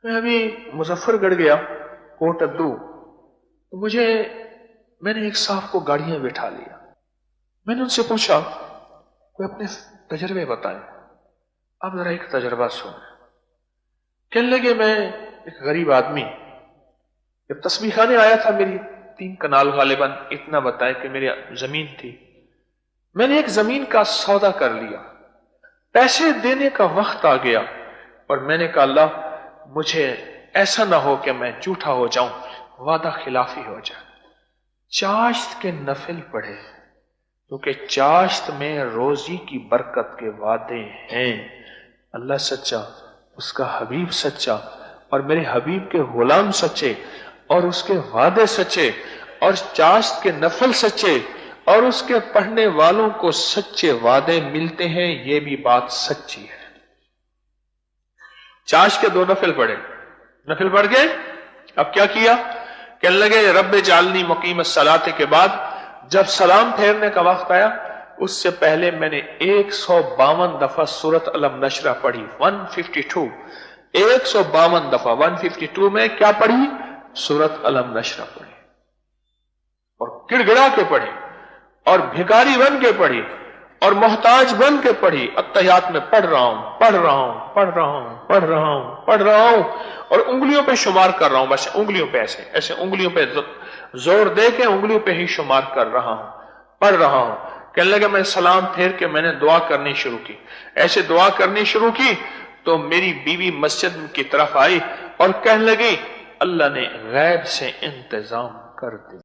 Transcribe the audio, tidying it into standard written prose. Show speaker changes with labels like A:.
A: میں ابھی مظفر گڑھ گیا کوٹ ادو، تو میں نے ایک صاحب کو گاڑی میں بٹھا لیا. میں نے ان سے پوچھا کوئی اپنے تجربے بتائیں، آپ ذرا ایک تجربہ سنیں. کہنے لگے میں ایک غریب آدمی، جب تسبیح خانے آیا تھا، میری 3 کنال غالباً اتنا بتایا کہ میری زمین تھی. میں نے ایک زمین کا سودا کر لیا، پیسے دینے کا وقت آ گیا، اور میں نے کہا اللہ مجھے ایسا نہ ہو کہ میں جھوٹا ہو جاؤں، وعدہ خلافی ہو جائے. چاشت کے نفل پڑھے، کیونکہ چاشت میں روزی کی برکت کے وعدے ہیں. اللہ سچا، اس کا حبیب سچا، اور میرے حبیب کے غلام سچے، اور اس کے وعدے سچے، اور چاشت کے نفل سچے، اور اس کے پڑھنے والوں کو سچے وعدے ملتے ہیں. یہ بھی بات سچی ہے. چاشت کے 2 نفل پڑھے، نفل پڑھ گئے. اب کیا کیا؟ کہنے لگے رب جعلنی مقیم الصلاۃ کے بعد جب سلام پھیرنے کا وقت آیا، اس سے پہلے میں نے 152 دفعہ سورۃ علم نشرہ پڑھی. 152 152 دفعہ. 152 میں کیا پڑھی؟ سورۃ علم نشرہ پڑھی، اور گڑ گڑا کے پڑھی، اور بھکاری بن کے پڑھی، اور محتاج بن کے پڑھی. اتحیات میں پڑھ رہا ہوں، پڑھ رہا ہوں، پڑھ رہا ہوں، پڑھ رہا ہوں، پڑھ رہا ہوں، اور انگلیوں پہ شمار کر رہا ہوں. بس انگلیوں پہ ایسے انگلیوں پہ زور دے کے انگلیوں پہ ہی شمار کر رہا ہوں، پڑھ رہا ہوں. کہنے لگا میں سلام پھیر کے میں نے دعا کرنی شروع کی. ایسے دعا کرنی شروع کی تو میری بیوی مسجد کی طرف آئی اور کہنے لگی اللہ نے غیب سے انتظام کر دی.